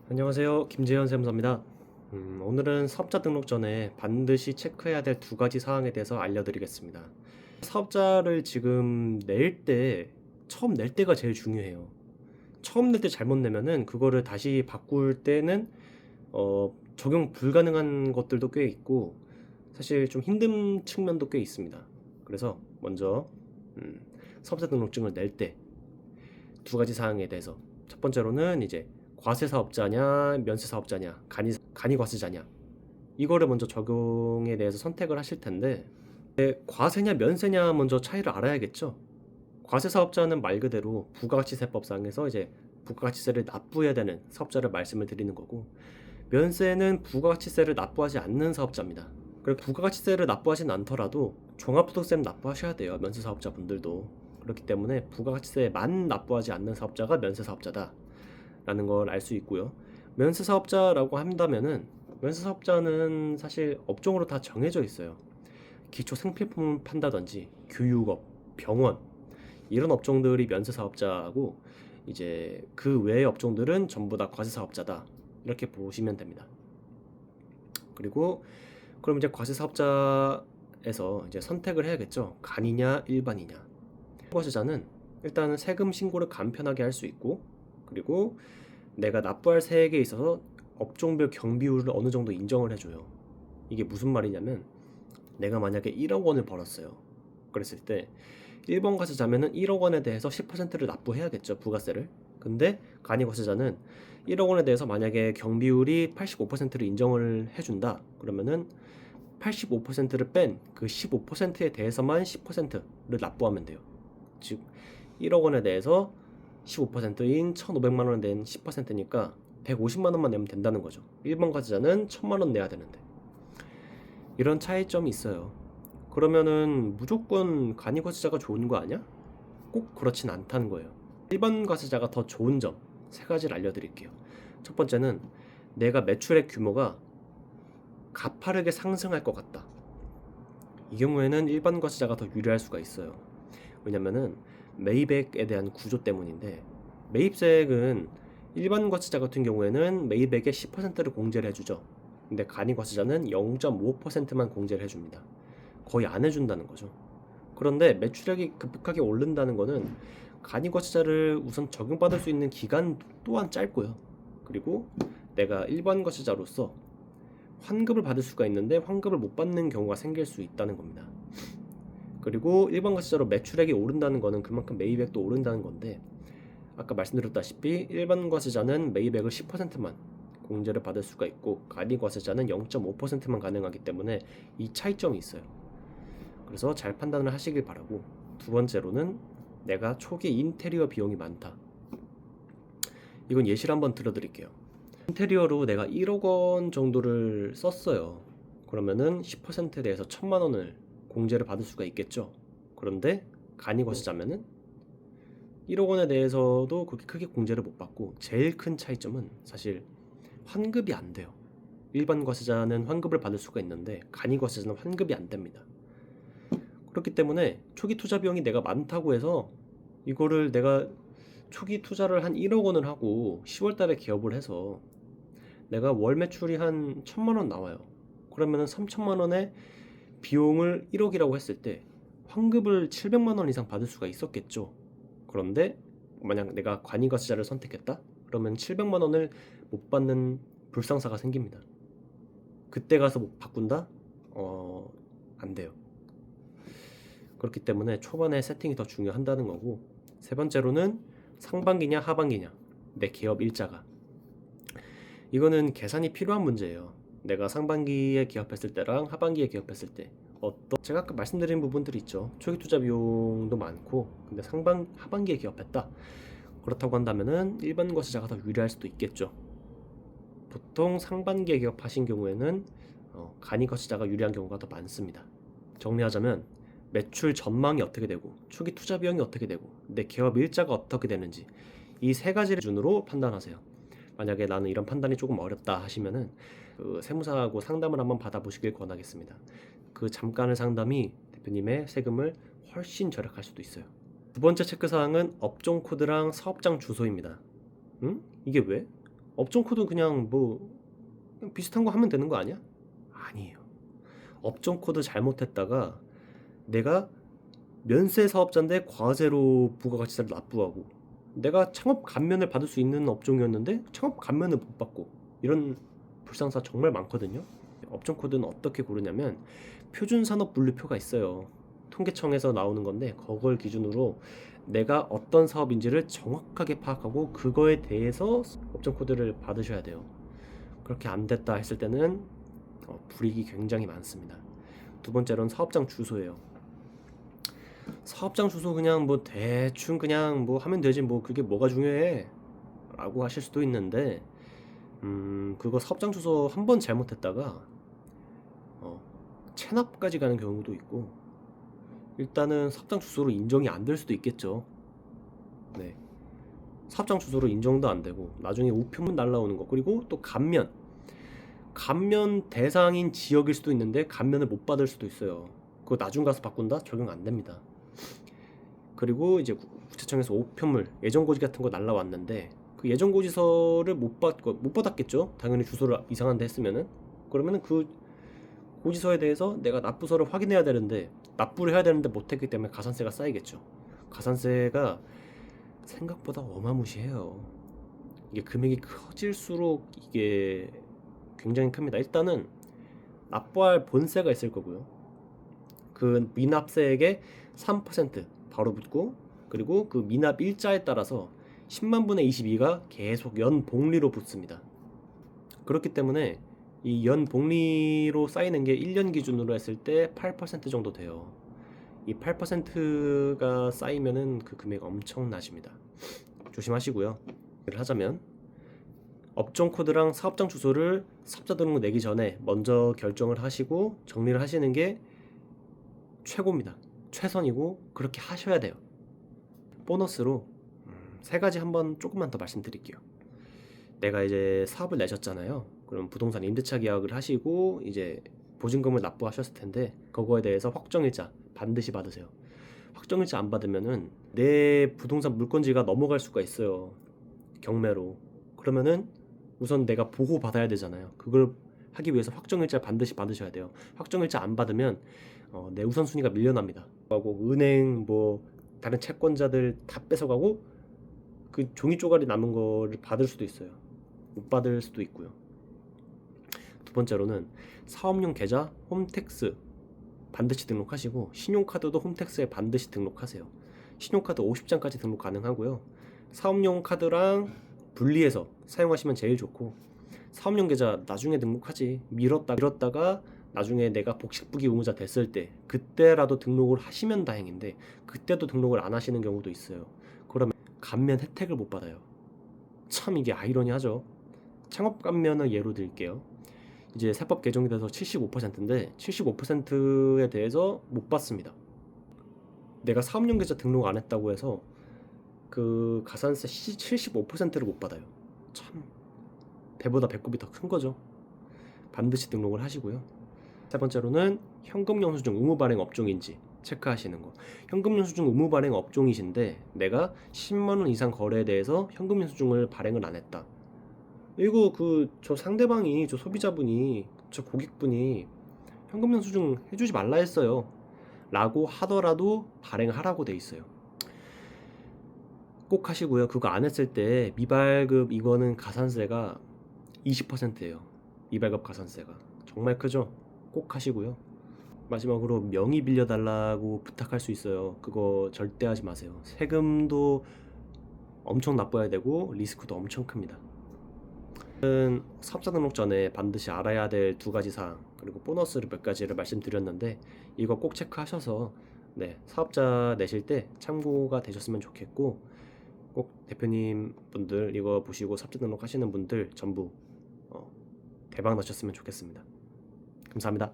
안녕하세요. 김재현 세무사입니다. 오늘은 사업자 등록 전에 반드시 체크해야 될 두 가지 사항에 대해서 알려드리겠습니다. 사업자를 지금 처음 낼 때가 제일 중요해요. 처음 낼 때 잘못 내면은 그거를 다시 바꿀 때는 적용 불가능한 것들도 꽤 있고 사실 좀 힘든 측면도 꽤 있습니다. 그래서 먼저 사업자 등록증을 낼 때 두 가지 사항에 대해서 첫 번째로는 이제 과세사업자냐 면세사업자냐 간이과세자냐 이거를 먼저 적용에 대해서 선택을 하실 텐데 과세냐 면세냐 먼저 차이를 알아야겠죠. 과세사업자는 말 그대로 부가가치세법상에서 이제 부가가치세를 납부해야 되는 사업자를 말씀을 드리는 거고, 면세는 부가가치세를 납부하지 않는 사업자입니다. 그리고 부가가치세를 납부하진 않더라도 종합소득세는 납부하셔야 돼요, 면세사업자분들도. 그렇기 때문에 부가가치세만 납부하지 않는 사업자가 면세사업자다 라는 걸 알 수 있고요. 면세사업자라고 한다면은 면세사업자는 사실 업종으로 다 정해져 있어요. 기초 생필품 판다든지 교육업, 병원 이런 업종들이 면세사업자고, 이제 그 외의 업종들은 전부 다 과세사업자다 이렇게 보시면 됩니다. 그리고 그럼 이제 과세사업자에서 이제 선택을 해야겠죠. 간이냐 일반이냐. 과세자는 일단 세금 신고를 간편하게 할 수 있고, 그리고 내가 납부할 세액에 있어서 업종별 경비율을 어느 정도 인정을 해줘요. 이게 무슨 말이냐면, 내가 만약에 1억 원을 벌었어요. 그랬을 때 1번 과세자면은 1억 원에 대해서 10%를 납부해야겠죠, 부가세를. 근데 간이과세자는 1억 원에 대해서 만약에 경비율이 85%를 인정을 해준다 그러면은 85%를 뺀 그 15%에 대해서만 10%를 납부하면 돼요. 즉 1억 원에 대해서 15%인 1,500만 원에 대한 10%니까 150만 원만 내면 된다는 거죠. 1번 과세자는 1,000만 원 내야 되는데. 이런 차이점이 있어요. 그러면은 무조건 간이과세자가 좋은 거 아니야? 꼭 그렇진 않다는 거예요. 일반 과세자가 더 좋은 점 세 가지를 알려드릴게요. 첫 번째는 내가 매출액 규모가 가파르게 상승할 것 같다. 이 경우에는 일반 과세자가 더 유리할 수가 있어요. 왜냐면은 매입액에 대한 구조 때문인데, 매입세액은 일반 과세자 같은 경우에는 매입액의 10%를 공제를 해주죠. 근데 간이과세자는 0.5%만 공제를 해줍니다. 거의 안 해준다는 거죠. 그런데 매출액이 급격하게 오른다는 거는 간이과세자를 우선 적용받을 수 있는 기간 또한 짧고요. 그리고 내가 일반 과세자로서 환급을 받을 수가 있는데 환급을 못 받는 경우가 생길 수 있다는 겁니다. 그리고 일반 과세자로 매출액이 오른다는 거는 그만큼 매입액도 오른다는 건데, 아까 말씀드렸다시피 일반 과세자는 매입액을 10%만 공제를 받을 수가 있고 간이과세자는 0.5%만 가능하기 때문에 이 차이점이 있어요. 그래서 잘 판단을 하시길 바라고, 두 번째로는 내가 초기 인테리어 비용이 많다. 이건 예시를 한번 들어드릴게요. 인테리어로 내가 1억 원 정도를 썼어요. 그러면은 10%에 대해서 1,000만 원을 공제를 받을 수가 있겠죠. 그런데 간이과세자면은 1억 원에 대해서도 그렇게 크게 공제를 못 받고, 제일 큰 차이점은 사실 환급이 안 돼요. 일반 과세자는 환급을 받을 수가 있는데 간이과세자는 환급이 안 됩니다. 그렇기 때문에 초기 투자 비용이 내가 많다고 해서 이거를 내가 초기 투자를 한 1억 원을 하고 10월 달에 개업을 해서 내가 월 매출이 한 1,000만 원 나와요. 그러면은 3,000만 원의 비용을 1억이라고 했을 때 환급을 700만 원 이상 받을 수가 있었겠죠. 그런데 만약 내가 관이과세자를 선택했다? 그러면 700만 원을 못 받는 불상사가 생깁니다. 그때 가서 못 바꾼다? 안 돼요. 그렇기 때문에 초반에 세팅이 더 중요한다는 거고, 세 번째로는 상반기냐 하반기냐, 내 개업 일자가. 이거는 계산이 필요한 문제예요. 내가 상반기에 기업했을 때랑 하반기에 기업했을 때 제가 아까 말씀드린 부분들이 있죠. 초기 투자 비용도 많고, 근데 하반기에 기업했다. 그렇다고 한다면은 일반 과세자가 더 유리할 수도 있겠죠. 보통 상반기에 기업하신 경우에는 간이과세자가 유리한 경우가 더 많습니다. 정리하자면 매출 전망이 어떻게 되고 초기 투자 비용이 어떻게 되고 내 개업 일자가 어떻게 되는지, 이 세 가지를 기준으로 판단하세요. 만약에 나는 이런 판단이 조금 어렵다 하시면은 그 세무사하고 상담을 한번 받아보시길 권하겠습니다. 그 잠깐의 상담이 대표님의 세금을 훨씬 절약할 수도 있어요. 두 번째 체크사항은 업종 코드랑 사업장 주소입니다. 이게 왜? 업종 코드 그냥 뭐 그냥 비슷한 거 하면 되는 거 아니야? 아니에요. 업종 코드 잘못했다가 내가 면세 사업자인데 과세로 부가가치세를 납부하고, 내가 창업 감면을 받을 수 있는 업종이었는데 창업 감면을 못 받고, 이런 불상사 정말 많거든요. 업종 코드는 어떻게 고르냐면 표준산업분류표가 있어요. 통계청에서 나오는 건데 그걸 기준으로 내가 어떤 사업인지를 정확하게 파악하고 그거에 대해서 업종 코드를 받으셔야 돼요. 그렇게 안 됐다 했을 때는 불이익이 굉장히 많습니다. 두 번째로는 사업장 주소예요. 사업장 주소 그냥 뭐 대충 그냥 뭐 하면 되지 뭐 그게 뭐가 중요해 라고 하실 수도 있는데, 그거 사업장 주소 한 번 잘못했다가 체납까지 가는 경우도 있고, 일단은 사업장 주소로 인정이 안 될 수도 있겠죠. 네, 사업장 주소로 인정도 안 되고 나중에 우편문 날라오는 거, 그리고 또 감면 대상인 지역일 수도 있는데 감면을 못 받을 수도 있어요. 그거 나중 가서 바꾼다? 적용 안 됩니다. 그리고 이제 국세청에서 우편물 예정고지 같은 거 날라왔는데 그 예정고지서를 못 받았겠죠. 당연히 주소를 이상한 데 했으면은. 그러면은 그 고지서에 대해서 내가 납부서를 확인해야 되는데, 납부를 해야 되는데 못했기 때문에 가산세가 쌓이겠죠. 가산세가 생각보다 어마무시해요. 이게 금액이 커질수록 이게 굉장히 큽니다. 일단은 납부할 본세가 있을 거고요. 그 미납세액의 3% 바로 붙고, 그리고 그 미납 일자에 따라서 10만 분의 22가 계속 연복리로 붙습니다. 그렇기 때문에 이 연복리로 쌓이는 게 1년 기준으로 했을 때 8% 정도 돼요. 이 8%가 쌓이면은 그 금액 엄청나십니다. 조심하시고요. 를 하자면 업종 코드랑 사업장 주소를 사업자 등록 내기 전에 먼저 결정을 하시고 정리를 하시는 게 최고입니다. 최선이고 그렇게 하셔야 돼요. 보너스로 세 가지 한번 조금만 더 말씀드릴게요. 내가 이제 사업을 내셨잖아요. 그럼 부동산 임대차 계약을 하시고 이제 보증금을 납부하셨을 텐데 그거에 대해서 확정일자 반드시 받으세요. 확정일자 안 받으면은 내 부동산 물건지가 넘어갈 수가 있어요. 경매로. 그러면은 우선 내가 보호 받아야 되잖아요. 그걸 하기 위해서 확정일자 반드시 받으셔야 돼요. 확정일자 안 받으면 내 우선순위가 밀려납니다. 하고 은행 뭐 다른 채권자들 다 뺏어가고 그 종이 쪼가리 남은 거를 받을 수도 있어요. 못 받을 수도 있고요. 두 번째로는 사업용 계좌 홈택스 반드시 등록하시고, 신용카드도 홈택스에 반드시 등록하세요. 신용카드 50장까지 등록 가능하고요. 사업용 카드랑 분리해서 사용하시면 제일 좋고, 사업용 계좌 나중에 등록하지, 미뤘다가 나중에 내가 복식부기 의무자 됐을 때 그때라도 등록을 하시면 다행인데 그때도 등록을 안 하시는 경우도 있어요. 그러면 감면 혜택을 못 받아요. 참 이게 아이러니하죠. 창업 감면을 예로 들게요. 이제 세법 개정이 돼서 75%인데 75%에 대해서 못 받습니다. 내가 사업용 계좌 등록 안 했다고 해서 그 가산세 75%를 못 받아요. 참 배보다 배꼽이 더 큰 거죠. 반드시 등록을 하시고요. 세 번째로는 현금 영수증 의무 발행 업종인지 체크하시는 거. 현금 영수증 의무 발행 업종이신데 내가 10만 원 이상 거래에 대해서 현금 영수증을 발행을 안 했다. 이거 저 상대방이, 저 소비자분이, 저 고객분이 현금 영수증 해주지 말라 했어요 라고 하더라도 발행하라고 돼 있어요. 꼭 하시고요. 그거 안 했을 때 미발급 이거는 가산세가 20%예요. 미발급 가산세가 정말 크죠. 꼭 하시고요. 마지막으로 명의 빌려달라고 부탁할 수 있어요. 그거 절대 하지 마세요. 세금도 엄청 납부해야 되고 리스크도 엄청 큽니다. 사업자 등록 전에 반드시 알아야 될 두 가지 사항, 그리고 보너스를 몇 가지를 말씀드렸는데 이거 꼭 체크하셔서 사업자 내실 때 참고가 되셨으면 좋겠고, 꼭 대표님 분들 이거 보시고 사업자 등록 하시는 분들 전부 대박 나셨으면 좋겠습니다. 감사합니다.